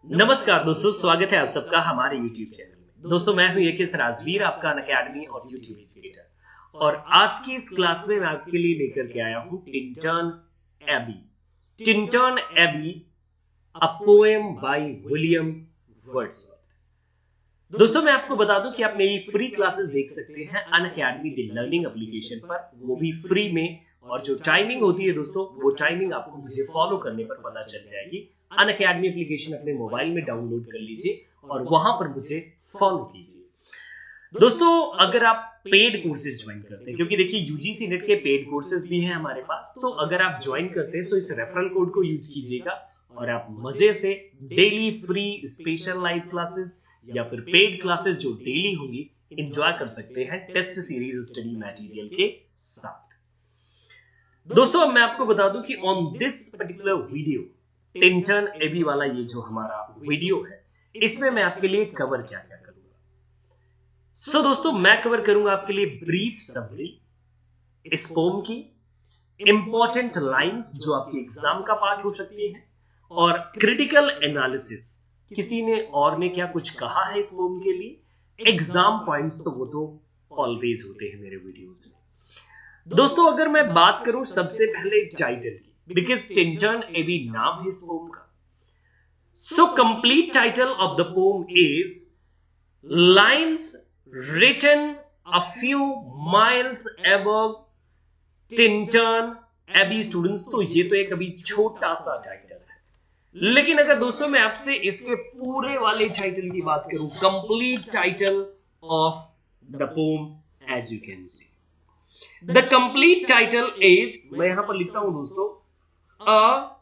नमस्कार दोस्तों, स्वागत है आप सबका हमारे YouTube चैनल में। दोस्तों मैं हूं यकीस राजवीर, आपका अनअकैडमी और YouTube एजुकेटर। और आज की इस क्लास में मैं आपके लिए लेकर के आया हूं Tintern Abbey. Tintern Abbey, a poem by William Wordsworth. दोस्तों मैं आपको बता दूं कि आप मेरी फ्री क्लासेस देख सकते हैं अनअकैडमी द लर्निंग एप्लीकेशन पर, वो भी फ्री में। और जो टाइमिंग होती है दोस्तों, वो टाइमिंग आपको मुझे फॉलो करने पर पता चल जाएगी। अनअकैडमी एप्लीकेशन अपने मोबाइल में डाउनलोड कर लीजिए और वहां पर मुझे फॉलो कीजिए। दोस्तों अगर आप पेड कोर्सेज ज्वाइन करते हैं, क्योंकि देखिए यूजीसी नेट के पेड कोर्सेज भी हैं हमारे पास, तो अगर आप ज्वाइन करते हैं तो इस रेफरल कोड को यूज कीजिएगा और आप मजे से daily free special live classes या फिर पेड क्लासेस जो डेली होंगी एंजॉय कर सकते हैं टेस्ट सीरीज स्टडी मटेरियल के साथ। दोस्तों अब मैं आपको बता दूं कि on this particular video, Tintern Abbey वाला ये जो हमारा वीडियो है, इसमें मैं आपके लिए कवर क्या क्या करूंगा। दोस्तों मैं कवर करूंगा आपके लिए ब्रीफ समरी इस पोम की, इंपॉर्टेंट लाइंस जो आपके एग्जाम का पार्ट हो सकती है, और क्रिटिकल एनालिसिस, किसी ने और ने क्या कुछ कहा है इस पोम के लिए। एग्जाम पॉइंट्स तो वो तो ऑलवेज होते हैं मेरे वीडियोस में। दोस्तों अगर मैं बात करूं सबसे पहले टाइटल की, बिकॉज टिंटन एबी नाम है इस पोम का। So complete title of the poem is lines written a few miles above Tintern Abbey. Students तो ये तो एक अभी छोटा सा टाइटल है, लेकिन अगर दोस्तों मैं आपसे इसके पूरे वाले टाइटल की बात करूं, complete title of the poem, as you can see the complete title is, मैं यहां पर लिखता हूं दोस्तों, a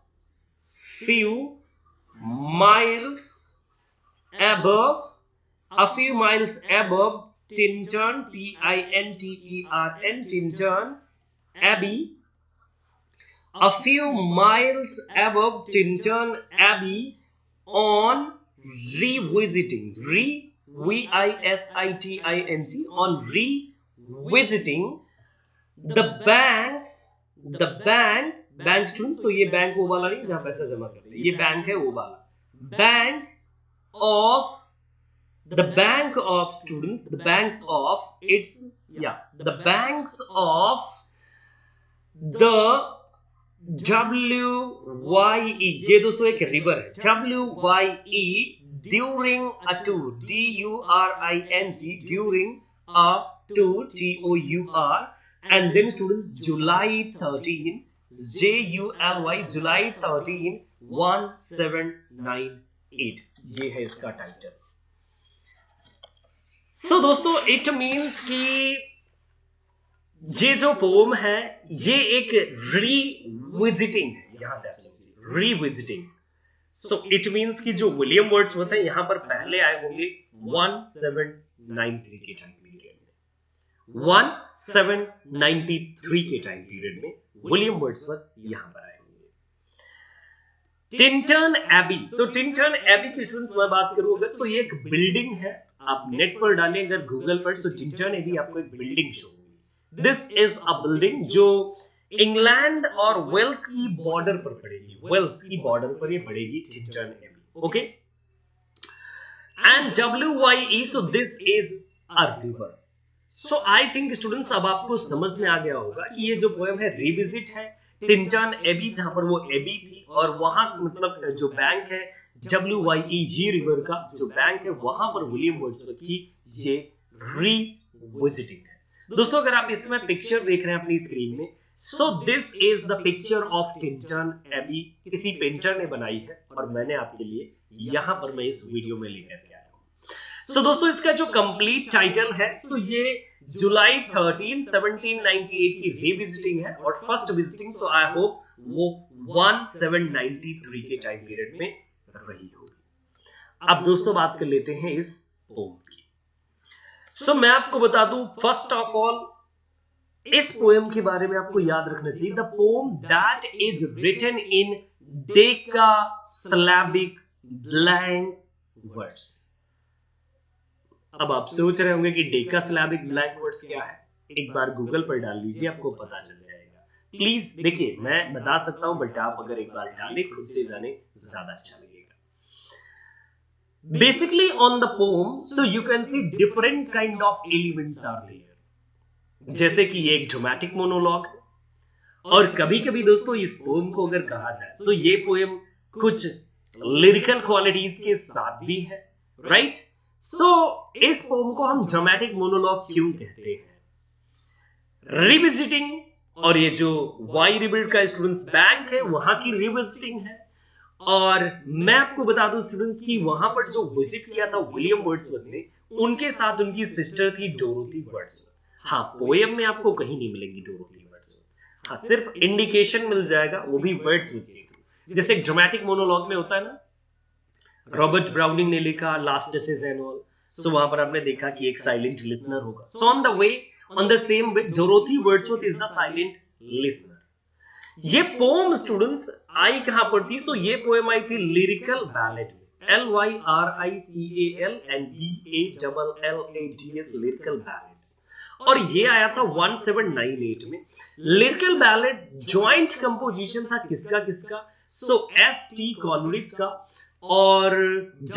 few miles above, a few miles above Tintern, Tintern, Tintern Abbey, a few miles above Tintern Abbey, on revisiting, V-I-S-I-T-I-N-G, on revisiting the bank students। तो ये bank वो वाला नहीं जहां पैसा जमा करते हैं, ये बैंक है वो वाला bank of the bank of students, the banks of its, yeah, the banks of the WYE, ये दोस्तों एक रिवर है, WYE, during a tour, D-U-R-I-N-G, during a tour, T-O-U-R, and then students July 13, J-U-L-Y, July 13, 1798, ये है इसका title. दोस्तों it means कि ये जो पोम है ये एक रीविजिटिंग है, यहां से आप समझिए रीविजिटिंग। इट मींस कि जो विलियम वर्ड्सवर्थ है यहां पर पहले आए होंगे 1793 के टाइम पीरियड में, 1793 के टाइम पीरियड में विलियम वर्ड्सवर्थ यहां पर आए होंगे। टिंटन एबी, टिंटन एबी की स्टूडेंट्स मैं बात करूं अगर, ये एक बिल्डिंग है। आप नेट पर डालें अगर गूगल पर, टिंटन एबी आपको एक बिल्डिंग शो होगी। दिस इज अ बिल्डिंग जो इंग्लैंड और वेल्स की बॉर्डर पर पड़ेगी, वेल्स की बॉर्डर पर ये पड़ेगी Tintern Abbey, okay. And WYE, this is a river. I think students अब आपको समझ में आ गया होगा कि ये जो पोएम है रिविजिट है टिंटन एबी, जहां पर वो एबी थी, और वहां मतलब जो बैंक है WYE, जी रिवर का जो बैंक है, वहां पर विलियम वर्ड्सवर्थ की ये रीविजिटिंग है। दोस्तों अगर आप इसमें पिक्चर देख रहे हैं अपनी स्क्रीन में, this is the picture of Tintern Abbey, किसी पेंटर ने बनाई है और मैंने आपके लिए यहां पर मैं इस वीडियो में लेकर के आया हूं। दोस्तों इसका जो कंप्लीट टाइटल है, ये जुलाई 13, 1798 की रिविजिटिंग है, और फर्स्ट विजिटिंग आई होप वो 1793 के टाइम पीरियड में रही होगी। अब दोस्तों बात कर लेते हैं इस पोम की। मैं आपको बता दूं, फर्स्ट ऑफ ऑल इस पोएम के बारे में आपको याद रखना चाहिए, the poem that is written in decasyllabic blank words. अब आप सोच रहे होंगे कि डेकासिलैबिक ब्लैंक वर्ड्स क्या है, एक बार गूगल पर डाल लीजिए, आपको पता चल जाएगा। प्लीज देखिए, मैं बता सकता हूं बट आप अगर एक बार डालें खुद से जाने ज्यादा अच्छा लगेगा। basically on the poem, so you can see different kind of elements are there, जैसे कि ये एक ड्रामेटिक मोनोलॉग, और कभी कभी दोस्तों इस पोएम को अगर कहा जाए तो ये पोएम कुछ लिरिकल क्वालिटीज के साथ भी है, राइट। सो इस पोएम को हम ड्रामेटिक मोनोलॉग क्यों कहते हैं? रिविजिटिंग, और ये जो वाई रिबिल्ड का स्टूडेंट्स बैंक है वहां की रिविजिटिंग है। और मैं आपको बता दूं स्टूडेंट्स की वहां पर जो विजिट किया था विलियम वर्ड्सवर्थ ने, उनके साथ उनकी सिस्टर थी डोरोथी वर्ड्सवर्थ। हाँ, पोएम में आपको कहीं नहीं मिलेंगी डोरोथी वर्ड्सवर्थ, हाँ सिर्फ इंडिकेशन मिल जाएगा, वो भी वर्ड्सवर्थ के थ्रू। जैसे एक ड्रामेटिक मोनोलॉग में होता है ना, रॉबर्ट ब्राउनिंग ने लिखा लास्ट डेसेस एंड ऑल, सो वहां पर आपने देखा कि एक साइलेंट लिसनर होगा। So on the way, on the same way, Dorothy Wordsworth is the silent listener. ये पोएम स्टूडेंट्स आई कहां पर थी? सो ये पोएम आई थी लिरिकल बैलेट में, LYRICAL&BALLADS, लिरिकल बैलेट्स, और ये आया था 1798 में। लिरिकल बैलेट जॉइंट कंपोजिशन था किसका किसका? सो S.T. कॉलरिज का और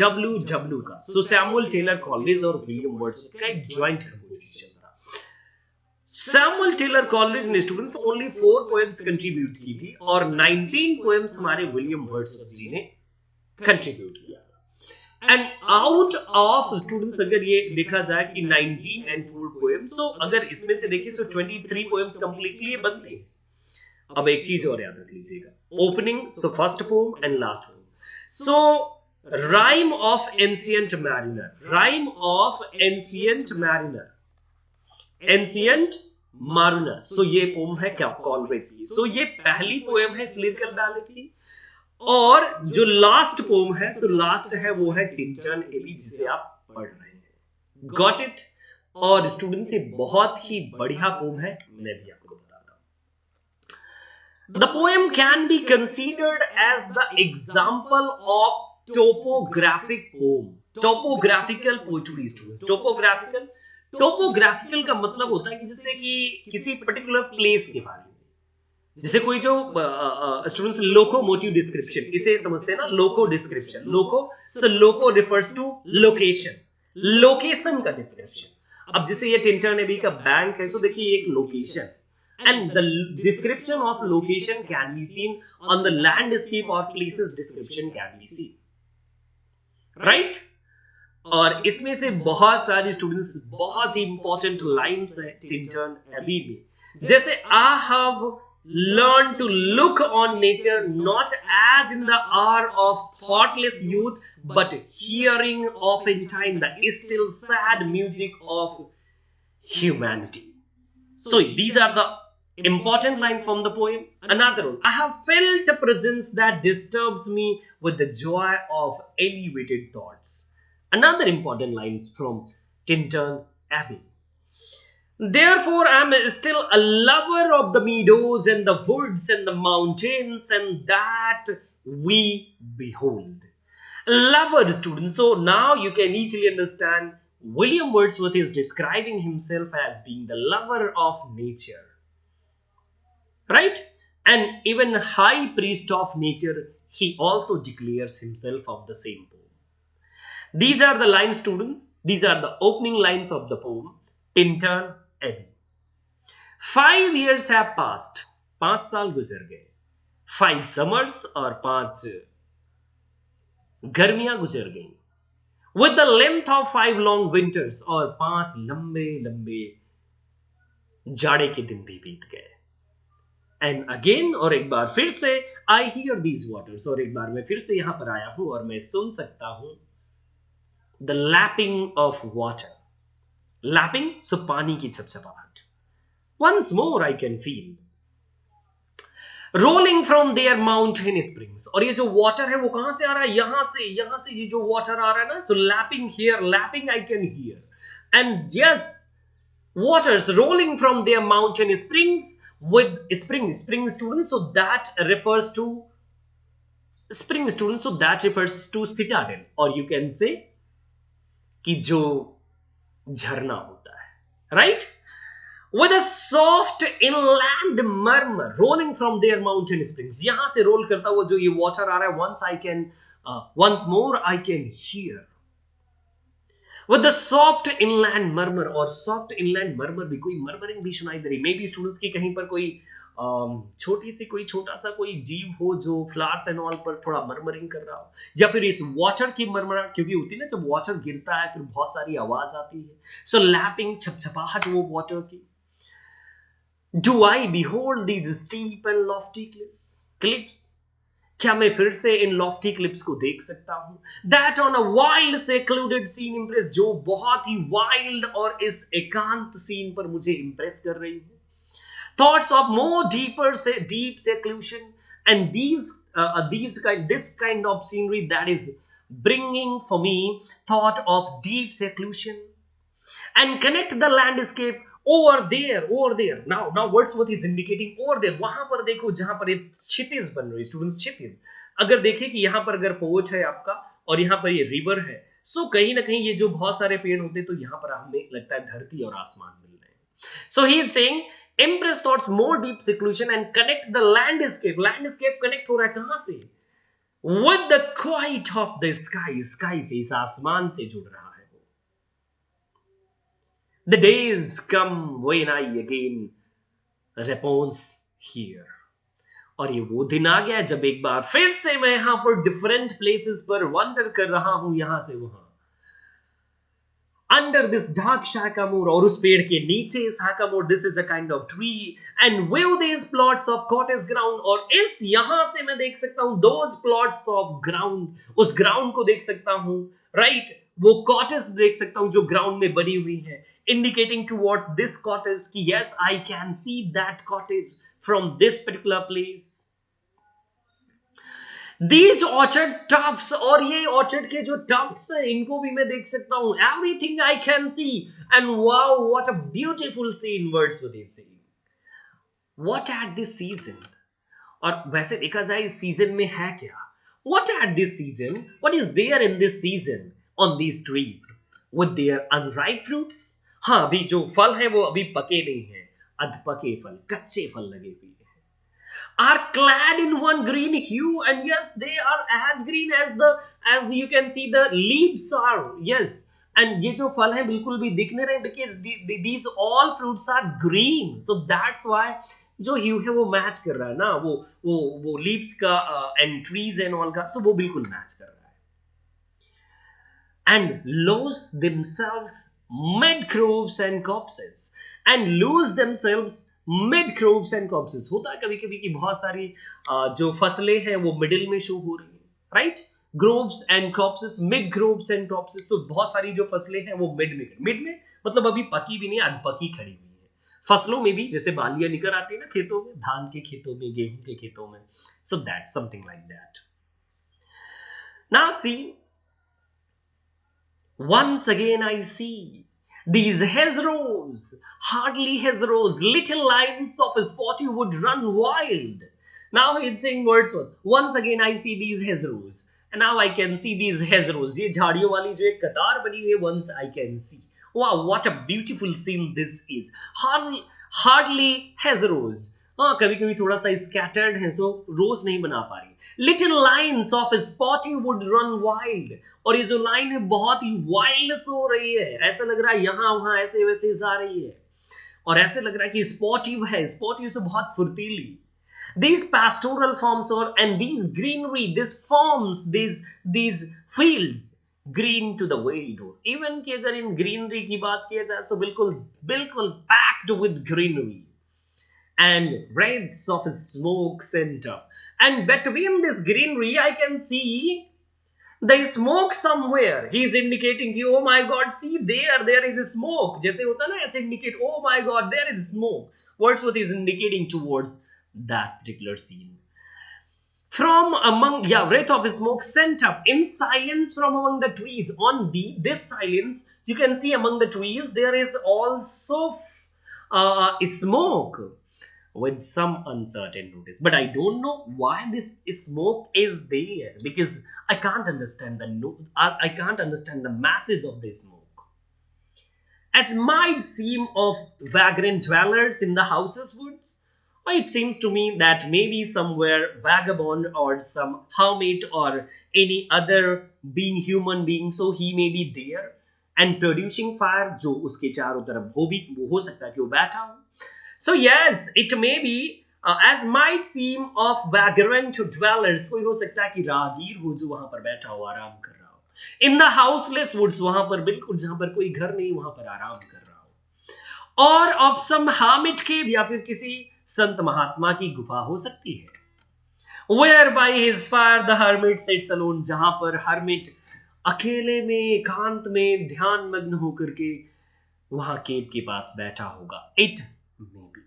W का, सो सैमुअल टेलर कॉलरिज और विलियम वर्ड्सवर्थ का एक जॉइंट कंपोजिशन था। सैमुअल टेलर कॉलरिज ने स्टूडेंट्स ओनली 4 पोएम्स कंट्रीब्यूट की थी और 19 पोएम्स हमारे विलियम वर्ड्सवर्थ जी ने कंट्रीब्यूट किया था। एंड आउट ऑफ स्टूडेंट्स अगर ये देखा जाए कि 19 एंड 4 पोएम्स, सो अगर इसमें से देखिए सो 23 पोएम्स कंप्लीटली बनते हैं। अब एक चीज और याद रख लीजिएगा, opening, so first poem and last poem. So rime of ancient mariner, rime of ancient mariner, ancient mariner, so ये पोएम है क्या? कॉलरिज की। सो ये पहली पोएम है इस लिरिकल बैलेट की, और जो लास्ट पोएम है, सो लास्ट है वो है टिंटन एबी, जिसे आप पढ़ रहे हैं। Got it? और स्टूडेंट्स ये बहुत ही बढ़िया पोएम है, मैं भी आपको बताता हूं। The poem can be considered as the example of topographic poem, topographical poetry students. Topographical का मतलब होता है कि जैसे कि किसी पर्टिकुलर प्लेस के बारे में, जैसे कोई जो स्टूडेंट्स लोकोमोटिव डिस्क्रिप्शन, इसे समझते हैं ना, loco description, loco, so loco refers to location, location का डिस्क्रिप्शन। अब जैसे ये टिंटन एबी का बैंक है, सो देखिए ये एक location, and the description of location can be seen on the landscape और places description can be seen, right. और इसमें से बहुत सारी स्टूडेंट्स बहुत ही इंपॉर्टेंट लाइंस है टिंटन एबी में, जैसे I have learn to look on nature not as in the hour of thoughtless youth, but hearing oftentimes the still sad music of humanity. So these are the important lines from the poem. Another one, I have felt a presence that disturbs me with the joy of elevated thoughts. Another important lines from Tinton Abbey. Therefore, I am still a lover of the meadows and the woods and the mountains and that we behold. Lover, students. So now you can easily understand William Wordsworth is describing himself as being the lover of nature. Right? And even high priest of nature, he also declares himself of the same poem. These are the lines, students. These are the opening lines of the poem, Tinton Abbey. 5 years have passed. 5 साल गुजर गए. 5 summers और 5 गर्मियां गुजर गई. With the length of 5 long winters और 5 लंबे लंबे जाड़े के दिन भी बीत गए. And again, और एक बार फिर से I hear these waters, और एक बार मैं फिर से यहां पर आया हूं और मैं सुन सकता हूं the lapping of water. Lapping, so पानी की छपछपाहट. Once more I can feel rolling from their mountain springs. और ये जो water है वो कहां से आ रहा है? यहां से ये जो water आ रहा है ना, so lapping here, lapping I can hear. And yes, waters rolling from their mountain springs with spring students, so that refers to spring students, so that refers to citadel, or you can say कि जो झरना होता है, right? With a soft inland murmur rolling from their mountain springs. यहां से role करता हुआ जो ये वाटर आ रहा है, once more I can hear. with the soft inland murmur, और soft inland murmur भी कोई murmuring भी सुनाई दे रही, मे बी स्टूडेंट्स की कहीं पर कोई छोटी सी कोई छोटा सा कोई जीव हो जो फ्लावर्स एंड ऑल पर थोड़ा मरमरिंग कर रहा हो, या फिर इस वाटर की मरमराहट, क्योंकि होती है ना जब वाटर गिरता है फिर बहुत सारी आवाज आती है, सो लैपिंग छपछपाहट वो वाटर की। Do I behold these steep and lofty cliffs? क्या मैं फिर से इन लॉफ्टी क्लिप्स को देख सकता हूं? That on a wild secluded scene impress, जो बहुत ही वाइल्ड और इस एकांत सीन पर मुझे इंप्रेस कर रही है। थॉट्स ऑफ मोर डीपर से deep seclusion and this kind of scenery that is bringing for me thought of deep seclusion and connect the landscape over there. Now Wordsworth is indicating over there, वहां पर देखो जहां पर एक क्षितिज बन रही है स्टूडेंट्स, क्षितिज। अगर देखें कि यहाँ पर अगर पोर्च है आपका और यहाँ पर ये रिवर है, सो कहीं ना कहीं ये जो बहुत सारे पेड़ होते हैं तो यहाँ पर हमें लगता है धरती और आसमान मिल रहे हैं। So he is saying impress thoughts more deep seclusion and connect the landscape connect हो रहा है कहां से? with the quiet of the sky से, इस आसमान से जुड़ रहा है। The days come when I again repose here, और ये वो दिन आ गया जब एक बार फिर से मैं यहां पर डिफरेंट प्लेसेस पर वंडर कर रहा हूं, यहां से वहां, अंडर दिस डार्क शाकामोर, और उस पेड़ के नीचे sycamore, this is a kind of tree, and view these plots of cottage ground, और इस यहां से मैं देख सकता हूं दोज प्लॉट्स ऑफ ग्राउंड, उस ग्राउंड को देख सकता हूं, राइट वो कॉटेज देख सकता हूं जो ग्राउंड में बनी हुई है, indicating towards this cottage कि yes I can see that cottage from this particular place. These orchard tufts, और ये orchard के जो tufts हैं इनको भी मैं देख सकता हूं, everything I can see, and wow what a beautiful scene Wordsworth is saying. What at this season, और वैसे देखा जाए इस सीजन में है क्या, what at this season, what is there in this season on these trees with their unripe fruits? हाँ अभी जो फल है वो अभी पके नहीं हैं, अधपके फल, कच्चे फल लगे हुए हैं, are clad in one green hue, and yes they are as green as you can see the leaves are, yes, and ये जो फल है बिल्कुल भी दिख नहीं रहे, because these all fruits are green, so that's why जो ह्यू है वो मैच कर रहा है ना, वो लीव्स का एंड ट्रीज एंड ऑल का, सो वो बिल्कुल मैच कर रहा है। and lose themselves mid crops and copses, and lose themselves mid crops and copses, होता है कभी कभी कि बहुत सारी जो फसलें हैं वो मिडिल में शो हो रही है, right, groves and copses, mid groves and copses, तो बहुत सारी जो फसलें हैं वो मिड में मतलब अभी पकी भी नहीं, अधपकी खड़ी हुई है। फसलों में भी जैसे बालियां निकल आती है ना खेतों में, धान के खेतों में, गेहूं के खेतों में, so that something like that. Now see, once again I see these hedgerows, hardly hedgerows, little lines of spotty wood run wild. Now it's saying Wordsworth, once again I see these hedgerows, and now I can see these hedgerows, ये झाड़ियों वाली जो एक कतार बनी हुई है, once I can see, wow what a beautiful scene this is, hardly hedgerows, हाँ कभी कभी थोड़ा सा स्कैटर्ड है, सो रोज नहीं बना पा रही, little lines of spotty would run wild, और ये जो लाइन है बहुत ही वाइल्ड सो रही है, ऐसा लग रहा है यहाँ वहां ऐसे वैसे जा रही है, और ऐसे लग रहा है कि स्पॉटिव है, स्पॉटिव से बहुत फुर्तीली। These pastoral forms or and these greenery, this forms these fields green to the way door, even कि अगर इन ग्रीनरी की बात किया जाए तो बिल्कुल बिल्कुल packed with greenery and wreaths of smoke sent up, and between this greenery I can see the smoke somewhere, he is indicating कि oh my god see there is a smoke, जैसे होता है ना ऐसे indicate oh my god there is smoke, Wordsworth is indicating towards that particular scene, from among, yeah, wreath of smoke sent up in silence from among the trees, on this silence you can see among the trees there is also smoke with some uncertain notice, but I don't know why this smoke is there, because I can't understand I can't understand the masses of the smoke, as might seem of vagrant dwellers in the houses woods, or it seems to me that maybe somewhere vagabond or some hermit or any other being human being, so he may be there, and producing fire, जो उसके चारों तरफ वो हो सकता है कि वो बैठा हो. So yes, it may B as might seem of vagrant dwellers, कोई हो सकता है कि राहगीर हो जो वहां पर बैठा हो, आराम कर रहा हो. इन द हाउसलेस वुड्स, वहां पर बिल्कुल जहां पर कोई घर नहीं, वहां पर आराम कर रहा हो. और ऑफ सम hermit cave, या फिर किसी संत महात्मा की गुफा हो सकती है. Where by his fire the hermit sits alone, जहां पर hermit अकेले में, एकांत में, ध्यान मग्न होकर के वहां केव के पास बैठा होगा. It may be.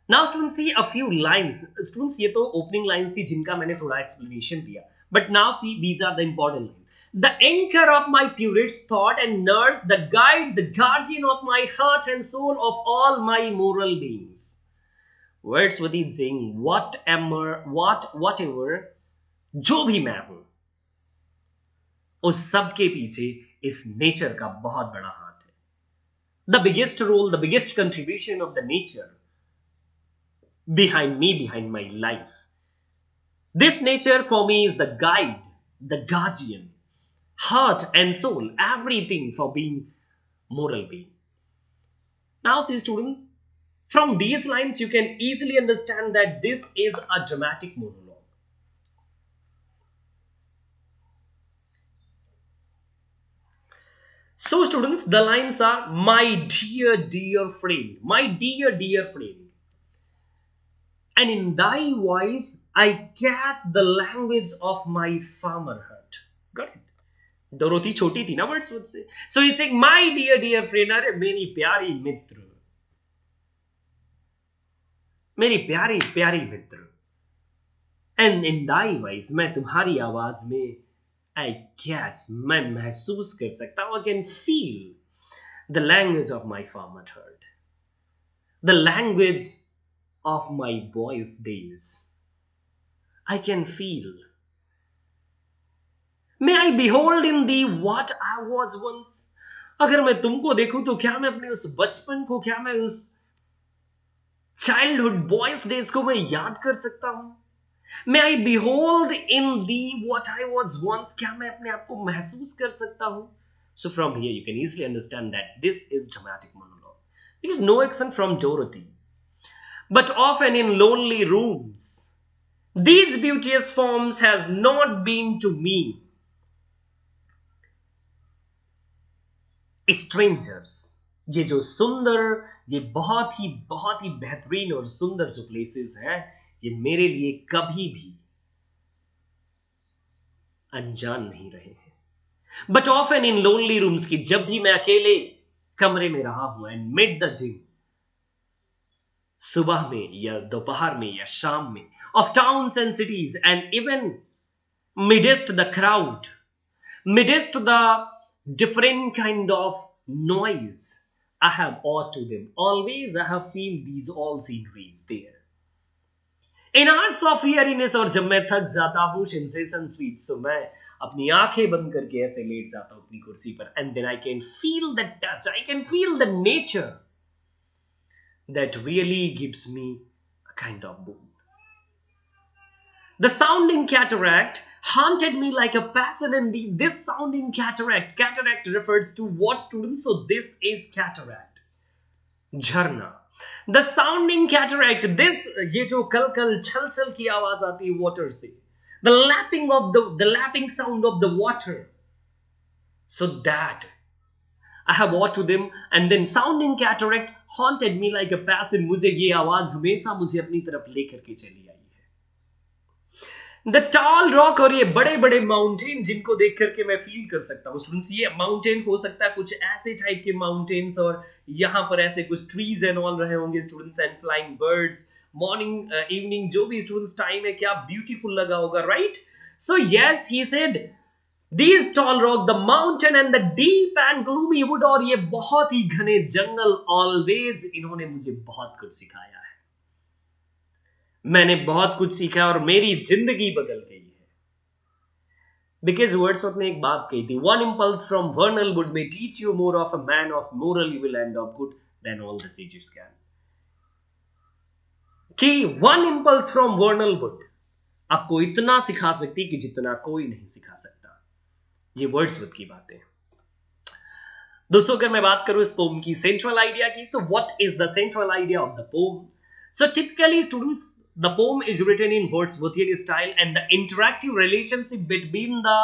Now students, see a few lines. Students, ये तो ओपनिंग लाइंस थी जिनका मैंने थोड़ा एक्सप्लेनेशन दिया. But now see, these are the important lines. The anchor of my purest thought and nurse, the guide, the guardian of my heart and soul, of all my moral beings. Wordsworth is saying, whatever, जो भी मैं हूं, उस सब के पीछे इस nature का बहुत बड़ा हाथ है. The biggest role, the biggest contribution of the nature behind me, behind my life. This nature for me is the guide, the guardian, heart and soul, everything for being moral being. Now see students, from these lines you can easily understand that this is a dramatic monologue. So students, the lines are, my dear, dear friend, my dear, dear friend, and in thy voice I catch the language of my farmer heart. Got it? Dorothy छोटी थी ना Wordsworth से. So he's saying, my dear, dear friend, अरे मेरी प्यारी मित्र, मेरी प्यारी प्यारी मित्र, and in thy voice, मैं तुम्हारी आवाज में, I catch, मैं महसूस कर सकता हूं, I can feel the language of my farmer heart, the language of my boy's days. I can feel. May I behold in thee what I was once. अगर मैं तुमको देखूं तो क्या मैं अपने उस बचपन को, क्या मैं उस चाइल्डहुड बॉयज डेज को मैं याद कर सकता हूं. May I behold in thee what I was once. क्या मैं अपने आप को महसूस कर सकता हूं. So from here you can easily understand that this is dramatic monologue. There is no action from Dorothy, but often in lonely rooms these beauteous forms has not been to me strangers. ये जो सुंदर, ये बहुत ही बेहतरीन और सुंदर जो places हैं, ये मेरे लिए कभी भी अनजान नहीं रहे हैं. But often in lonely rooms, की जब भी मैं अकेले कमरे में रहा हूं, एंड मिड द डे, सुबह में या दोपहर में या शाम में, of towns and cities, and even midst the crowd, midst the different kind of noise, I have awe to them. Always I have feel these all sceneries there. In hours of weariness, और जब मैं थक जाता हूँ sensation sweet, सो मैं अपनी आंखें बंद करके ऐसे लेट जाता हूँ अपनी कुर्सी पर, and then I can feel the touch, I can feel the nature that really gives me a kind of boon. The sounding cataract haunted me like a passion indeed. This sounding cataract, cataract refers to what, students? So this is cataract, झरना. The sounding cataract, this, ये जो कल कल छल छल की आवाज आती है water से, the lapping sound of the water, so that I have awe to them. And then sounding cataract haunted me like a passion, मुझे ये आवाज हमेशा मुझे अपनी तरफ लेकर के चली आई है. द टॉल रॉक, और ये बड़े बड़े माउंटेन जिनको देख करके मैं फील कर सकता हूँ. स्टूडेंट्स, ये माउंटेन हो सकता है कुछ ऐसे टाइप के माउंटेन्स, और यहाँ पर ऐसे कुछ ट्रीज एंड ऑल रहे होंगे students, and flying birds, morning evening, जो भी स्टूडेंट्स टाइम है, क्या ब्यूटीफुल लगा होगा, right? So yes, he said these tall rock, the mountain and the deep and gloomy wood, और ये बहुत ही घने जंगल, always इन्होंने मुझे बहुत कुछ सिखाया है. मैंने बहुत कुछ सीखा और मेरी जिंदगी बदल गई है. बिकॉज वर्ड्सवर्थ ने एक बात कही थी, one impulse from वर्नल would may teach you more of a man of moral evil and of good than all the sages can. कि वन इंपल्स फ्रॉम वर्नल वुड आपको इतना सिखा सकती कि जितना कोई नहीं सिखा सकता. ये वर्ड्सवर्थ की बातें। दोस्तों अगर मैं बात करूं इस पोम की सेंट्रल आइडिया की, so what is the central idea of the pome? So typically students, the poem is written in Wordsworthian style, and the interactive relationship between the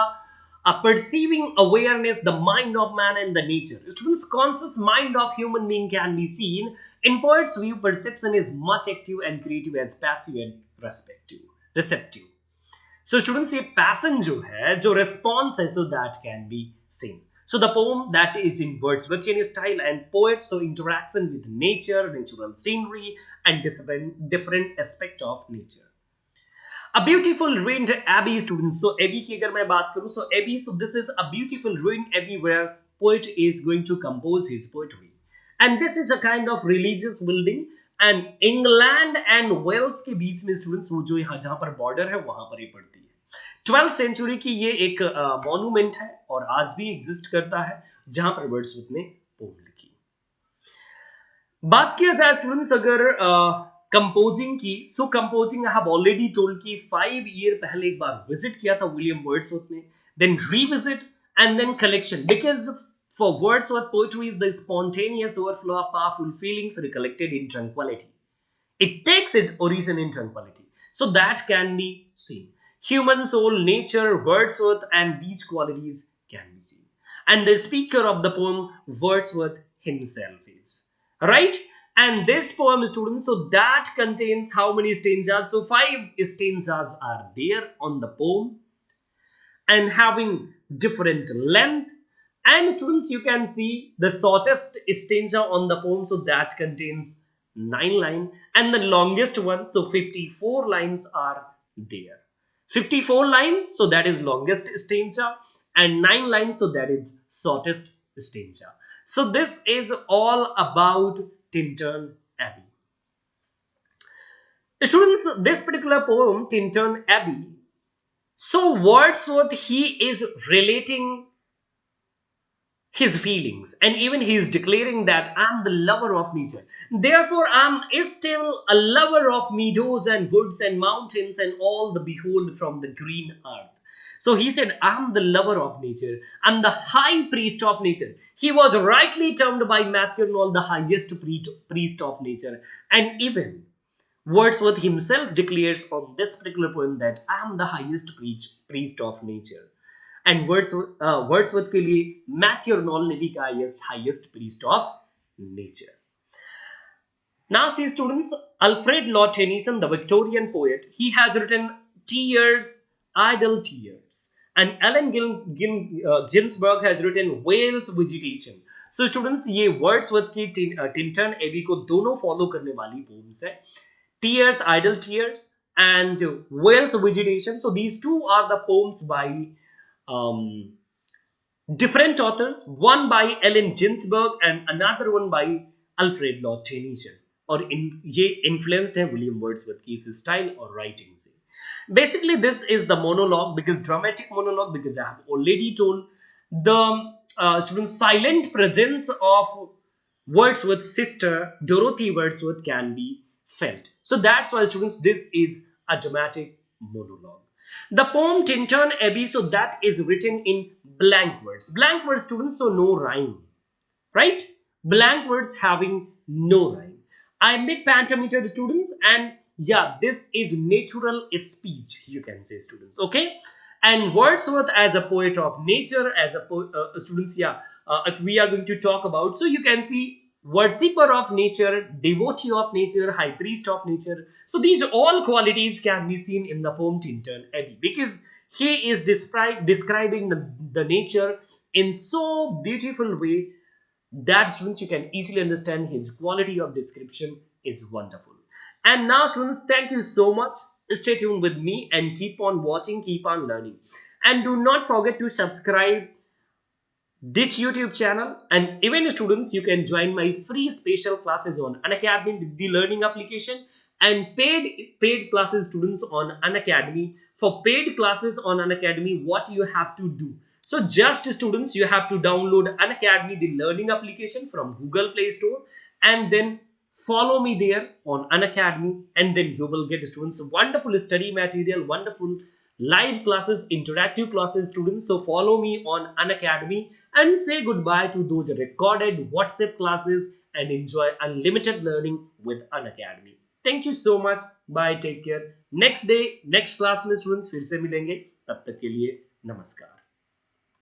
perceiving awareness, the mind of man and the nature. Students, conscious mind of human being can be seen. In poets view, perception is much active and creative as passive and receptive. So students, ये passion जो है, जो response है, so that can be seen. So the poem that is in Wordsworthian style, and poets so interaction with nature, natural scenery, and different aspect of nature. A beautiful ruined abbey, students. So abbey की अगर मैं बात करूँ, so abbey, so this is a beautiful ruined abbey where poet is going to compose his poetry, and this is a kind of religious building. And England and Wales के बीच में students, वो जो यहाँ जहाँ पर बॉर्डर है वहां पर ये पड़ती है। 12th सेंचुरी की ये एक मॉन्यूमेंट है और आज भी एग्जिस्ट करता है, जहां पर वर्ड्सवर्थ ने पोम लिखी। बात किया जाए स्टूडेंट्स अगर कंपोजिंग की, so composing I have already told कि 5 ईयर पहले एक बार विजिट किया था विलियम वर्ड्सवर्थ ने, then revisit and then collection, because for Wordsworth poetry is the spontaneous overflow of powerful feelings recollected in tranquillity. It takes its origin in tranquility, so that can be seen. Human soul, nature, Wordsworth, and these qualities can be seen. And the speaker of the poem, Wordsworth himself is. Right? And this poem, students, so that contains how many stanzas? So 5 stanzas are there on the poem and having different length. And students, you can see the shortest stanza on the poem, so that contains 9 lines, and the longest one, so 54 lines are there. 54 lines, so that is longest stanza, and 9 lines, so that is shortest stanza. So this is all about Tintern Abbey. Students, this particular poem, Tintern Abbey, so Wordsworth, he is relating his feelings, and even he is declaring that I'm the lover of nature, therefore I'm still a lover of meadows and woods and mountains and all the behold from the green earth. So he said, I'm the lover of nature, I'm the high priest of nature. He was rightly termed by Matthew Arnold the highest priest of nature, and even Wordsworth himself declares on this particular poem that I am the highest priest of nature. And Wordsworth के लिए Matthew Arnold ने भी कहा highest priest of nature. Now see students, Alfred Lord Tennyson, the Victorian poet, he has written Tears, Idle Tears, and Allen Ginsberg has written Wales Vegetation. So students, ये Wordsworth की Tintern Abbey को दोनों follow करने वाली poems है, Tears, Idle Tears, and Wales Vegetation. So these two are the poems by different authors, one by Allen Ginsberg and another one by Alfred Lord Tennyson, और ये influenced है William Wordsworth की इस style और writing से. Basically this is the monologue, because dramatic monologue, because I have already told the students, silent presence of Wordsworth's sister Dorothy Wordsworth can be felt. So that's why students, this is a dramatic monologue. The poem Tintern Abbey, so that is written in blank words. Blank words, students, so no rhyme, right? Blank words having no rhyme. Iambic pentameter, students, and yeah, this is natural speech, you can say, students, okay? And Wordsworth as a poet of nature, as a students, yeah, if we are going to talk about, so you can see worshipper of nature, devotee of nature, high priest of nature. So these all qualities can be seen in the poem Tintern Abbey, because he is describing the nature in so beautiful way that students, you can easily understand his quality of description is wonderful. And now students, thank you so much. Stay tuned with me and keep on watching, keep on learning, and do not forget to subscribe this YouTube channel. And even students, you can join my free special classes on Unacademy with the learning application, and paid classes, students, on Unacademy. For paid classes on Unacademy, what you have to do, so just students, you have to download Unacademy the learning application from Google Play Store, and then follow me there on Unacademy, and then you will get, students, wonderful study material, wonderful live classes, interactive classes, students. So follow me on Unacademy and say goodbye to those recorded WhatsApp classes and enjoy unlimited learning with Unacademy. Thank you so much. Bye. Take care. Next day, next class में students फिर से मिलेंगे. तब तक के लिए नमस्कार.